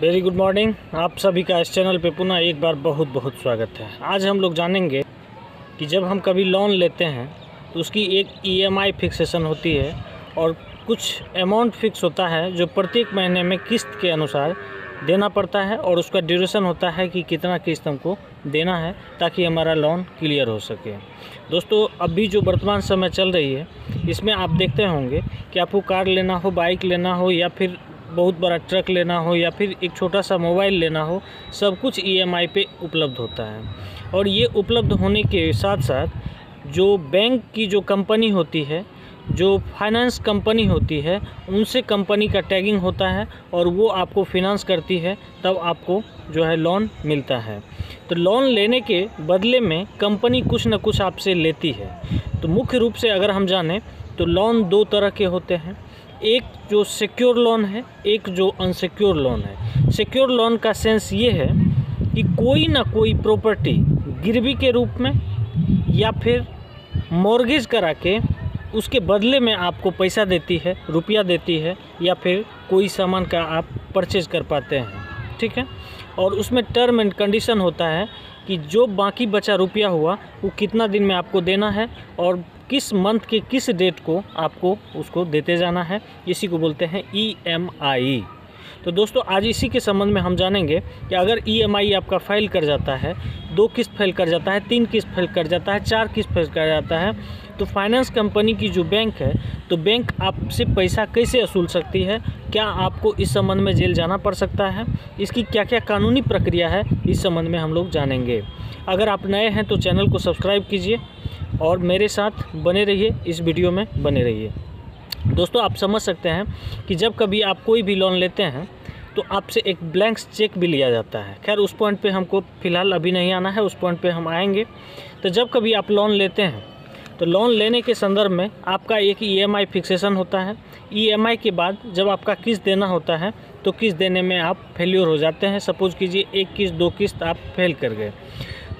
Very good morning. आप सभी का इस चैनल पे पुनः एक बार बहुत बहुत स्वागत है। आज हम लोग जानेंगे कि जब हम कभी लोन लेते हैं तो उसकी एक ईएमआई फिक्सेशन होती है और कुछ अमाउंट फिक्स होता है जो प्रत्येक महीने में किस्त के अनुसार देना पड़ता है और उसका ड्यूरेशन होता है कि कितना किस्त हमको देना है ताकि हमारा लोन क्लियर हो सके। दोस्तों, अभी जो वर्तमान समय चल रही है इसमें आप देखते होंगे कि आपको कार लेना हो, बाइक लेना हो या फिर बहुत बड़ा ट्रक लेना हो या फिर एक छोटा सा मोबाइल लेना हो, सब कुछ ईएमआई पे उपलब्ध होता है। और ये उपलब्ध होने के साथ साथ जो बैंक की जो कंपनी होती है, जो फाइनेंस कंपनी होती है, उनसे कंपनी का टैगिंग होता है और वो आपको फिनांस करती है, तब आपको जो है लोन मिलता है। तो लोन लेने के बदले में कंपनी कुछ न कुछ आपसे लेती है। तो मुख्य रूप से अगर हम जानें तो लोन दो तरह के होते हैं, एक जो सिक्योर लोन है, एक जो अनसिक्योर लोन है। सिक्योर लोन का सेंस ये है कि कोई ना कोई प्रॉपर्टी गिरवी के रूप में या फिर मॉर्गेज करा के उसके बदले में आपको पैसा देती है, रुपया देती है, या फिर कोई सामान का आप परचेज कर पाते हैं, ठीक है। और उसमें टर्म एंड कंडीशन होता है कि जो बाकी बचा रुपया हुआ वो कितना दिन में आपको देना है और किस मंथ के किस डेट को आपको उसको देते जाना है। इसी को बोलते हैं ईएमआई। तो दोस्तों, आज इसी के संबंध में हम जानेंगे कि अगर ईएमआई आपका फाइल कर जाता है, 2 किस्त फाइल कर जाता है, 3 किस्त फाइल कर जाता है, 4 किस्त फाइल कर जाता है, तो फाइनेंस कंपनी की जो बैंक है, तो बैंक आपसे पैसा कैसे वसूल सकती है, क्या आपको इस संबंध में जेल जाना पड़ सकता है, इसकी क्या क्या कानूनी प्रक्रिया है, इस संबंध में हम लोग जानेंगे। अगर आप नए हैं तो चैनल को सब्सक्राइब कीजिए और मेरे साथ बने रहिए, इस वीडियो में बने रहिए। दोस्तों, आप समझ सकते हैं कि जब कभी आप कोई भी लोन लेते हैं तो आपसे एक ब्लैंक चेक भी लिया जाता है। खैर, उस पॉइंट पे हमको फ़िलहाल अभी नहीं आना है, उस पॉइंट पे हम आएंगे। तो जब कभी आप लोन लेते हैं तो लोन लेने के संदर्भ में आपका एक ईएमआई फिक्सेशन होता है। ईएमआई के बाद जब आपका किस्त देना होता है तो किस्त देने में आप फेल्योर हो जाते हैं। सपोज़ कीजिए 1 किस्त 2 किस्त आप फेल कर गए,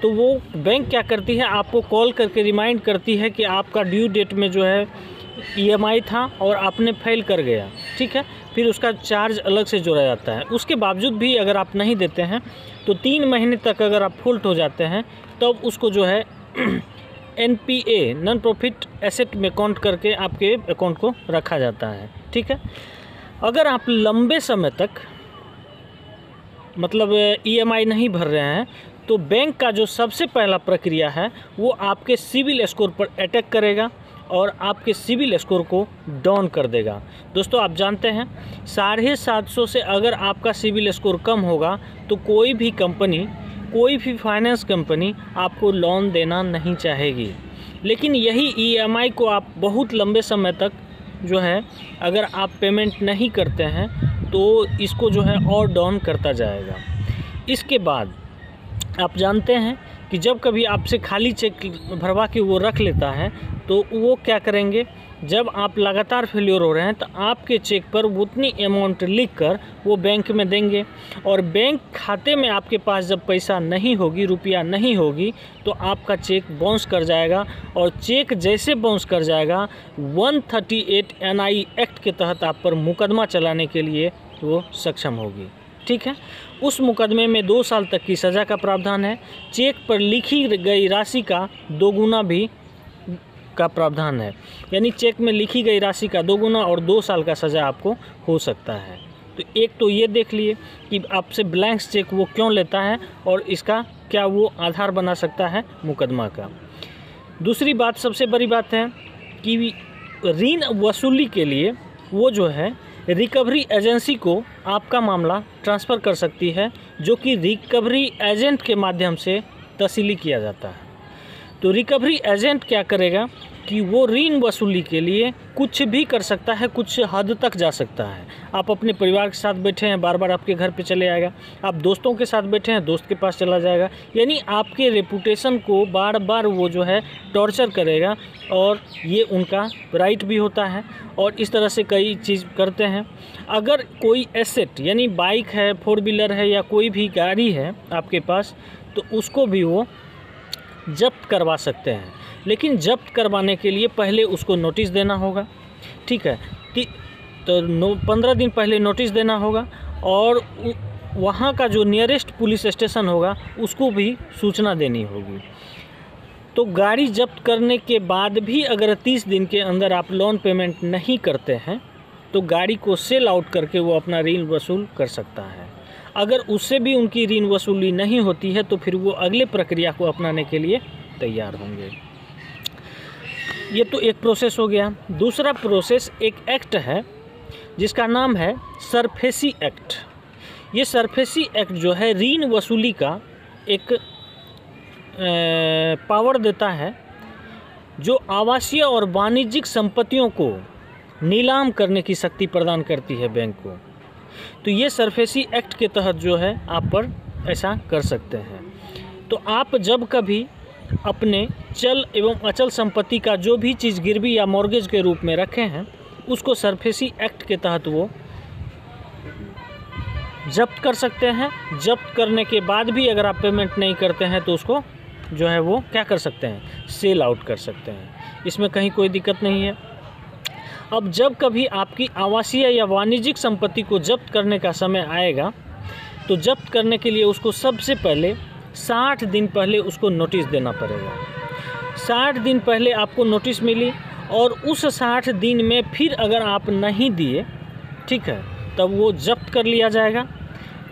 तो वो बैंक क्या करती है, आपको कॉल करके रिमाइंड करती है कि आपका ड्यू डेट में जो है ईएमआई था और आपने फेल कर गया, ठीक है। फिर उसका चार्ज अलग से जोड़ा जाता है। उसके बावजूद भी अगर आप नहीं देते हैं तो 3 महीने तक अगर आप फॉल्ट हो जाते हैं तब उसको जो है एनपीए, नॉन प्रॉफिट एसेट में काउंट करके आपके अकाउंट को रखा जाता है, ठीक है। अगर आप लंबे समय तक मतलब ईएमआई नहीं भर रहे हैं तो बैंक का जो सबसे पहला प्रक्रिया है वो आपके सिविल स्कोर पर अटैक करेगा और आपके सिविल स्कोर को डाउन कर देगा। दोस्तों, आप जानते हैं 750 से अगर आपका सिविल स्कोर कम होगा तो कोई भी कंपनी, कोई भी फाइनेंस कंपनी आपको लोन देना नहीं चाहेगी। लेकिन यही ईएमआई को आप बहुत लंबे समय तक जो है अगर आप पेमेंट नहीं करते हैं तो इसको जो है और डाउन करता जाएगा। इसके बाद आप जानते हैं कि जब कभी आपसे खाली चेक भरवा के वो रख लेता है तो वो क्या करेंगे, जब आप लगातार फेल्योर हो रहे हैं तो आपके चेक पर उतनी अमाउंट लिखकर वो बैंक में देंगे और बैंक खाते में आपके पास जब पैसा नहीं होगी, रुपया नहीं होगी, तो आपका चेक बाउंस कर जाएगा। और चेक जैसे बाउंस कर जाएगा 138 एनआई एक्ट के तहत आप पर मुकदमा चलाने के लिए वो सक्षम होगी, ठीक है। उस मुकदमे में 2 साल तक की सज़ा का प्रावधान है। चेक पर लिखी गई राशि का 2 गुना भी का प्रावधान है, यानी चेक में लिखी गई राशि का 2 गुना और 2 साल का सज़ा आपको हो सकता है। तो एक तो ये देख लिए कि आपसे ब्लैंक चेक वो क्यों लेता है और इसका क्या वो आधार बना सकता है मुकदमा का। दूसरी बात, सबसे बड़ी बात है कि ऋण वसूली के लिए वो जो है रिकवरी एजेंसी को आपका मामला ट्रांसफ़र कर सकती है, जो कि रिकवरी एजेंट के माध्यम से तस्दीक किया जाता है। तो रिकवरी एजेंट क्या करेगा कि वो ऋण वसूली के लिए कुछ भी कर सकता है, कुछ हद तक जा सकता है। आप अपने परिवार के साथ बैठे हैं, बार बार आपके घर पे चले आएगा। आप दोस्तों के साथ बैठे हैं, दोस्त के पास चला जाएगा। यानी आपके रेपुटेशन को बार बार वो जो है टॉर्चर करेगा और ये उनका राइट भी होता है और इस तरह से कई चीज़ करते हैं। अगर कोई एसेट यानी बाइक है, 4 व्हीलर है या कोई भी गाड़ी है आपके पास, तो उसको भी वो जब्त करवा सकते हैं। लेकिन जब्त करवाने के लिए पहले उसको नोटिस देना होगा, ठीक है। तो 15 दिन पहले नोटिस देना होगा और वहाँ का जो नियरेस्ट पुलिस स्टेशन होगा उसको भी सूचना देनी होगी। तो गाड़ी जब्त करने के बाद भी अगर 30 दिन के अंदर आप लोन पेमेंट नहीं करते हैं तो गाड़ी को सेल आउट करके वो अपना ऋण वसूल कर सकता है। अगर उससे भी उनकी ऋण वसूली नहीं होती है तो फिर वो अगले प्रक्रिया को अपनाने के लिए तैयार होंगे। ये तो एक प्रोसेस हो गया। दूसरा प्रोसेस एक एक्ट है जिसका नाम है सरफेसी एक्ट। ये सरफेसी एक्ट जो है ऋण वसूली का एक पावर देता है, जो आवासीय और वाणिज्यिक संपत्तियों को नीलाम करने की शक्ति प्रदान करती है बैंक को। तो ये सरफेसी एक्ट के तहत जो है आप पर ऐसा कर सकते हैं। तो आप जब कभी अपने चल एवं अचल संपत्ति का जो भी चीज़ गिरवी या मॉर्गेज के रूप में रखे हैं उसको सरफेसी एक्ट के तहत वो जब्त कर सकते हैं। जब्त करने के बाद भी अगर आप पेमेंट नहीं करते हैं तो उसको जो है वो क्या कर सकते हैं, सेल आउट कर सकते हैं। इसमें कहीं कोई दिक्कत नहीं है। अब जब कभी आपकी आवासीय या वाणिज्यिक संपत्ति को जब्त करने का समय आएगा तो जब्त करने के लिए उसको सबसे पहले 60 दिन पहले उसको नोटिस देना पड़ेगा। 60 दिन पहले आपको नोटिस मिली और उस 60 दिन में फिर अगर आप नहीं दिए, ठीक है, तब वो जब्त कर लिया जाएगा।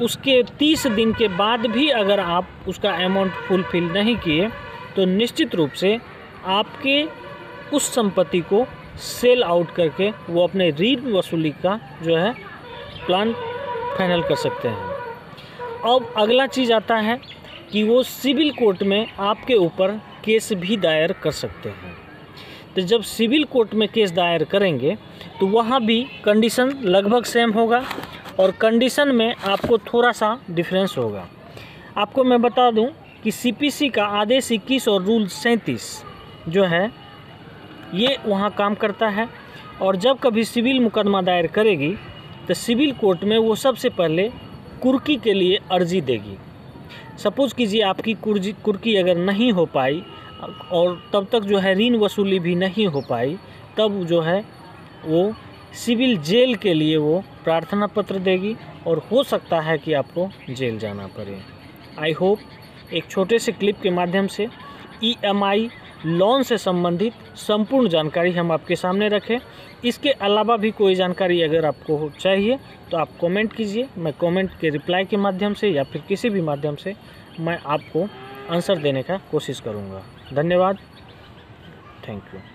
उसके 30 दिन के बाद भी अगर आप उसका अमाउंट फुलफिल नहीं किए तो निश्चित रूप से आपके उस संपत्ति को सेल आउट करके वो अपने ऋण वसूली का जो है प्लान फाइनल कर सकते हैं। अब अगला चीज़ आता है कि वो सिविल कोर्ट में आपके ऊपर केस भी दायर कर सकते हैं। तो जब सिविल कोर्ट में केस दायर करेंगे तो वहाँ भी कंडीशन लगभग सेम होगा और कंडीशन में आपको थोड़ा सा डिफरेंस होगा। आपको मैं बता दूं कि सीपीसी का आदेश 21 और रूल 37 जो है ये वहाँ काम करता है। और जब कभी सिविल मुकदमा दायर करेगी तो सिविल कोर्ट में वो सबसे पहले कुर्की के लिए अर्जी देगी। सपोज़ कीजिए आपकी कुर्की अगर नहीं हो पाई और तब तक जो है ऋण वसूली भी नहीं हो पाई, तब जो है वो सिविल जेल के लिए वो प्रार्थना पत्र देगी और हो सकता है कि आपको जेल जाना पड़े। आई होप एक छोटे से क्लिप के माध्यम से ईएमआई लोन से संबंधित संपूर्ण जानकारी हम आपके सामने रखें। इसके अलावा भी कोई जानकारी अगर आपको चाहिए तो आप कमेंट कीजिए। मैं कमेंट के रिप्लाई के माध्यम से या फिर किसी भी माध्यम से मैं आपको आंसर देने का कोशिश करूँगा। धन्यवाद। Thank you.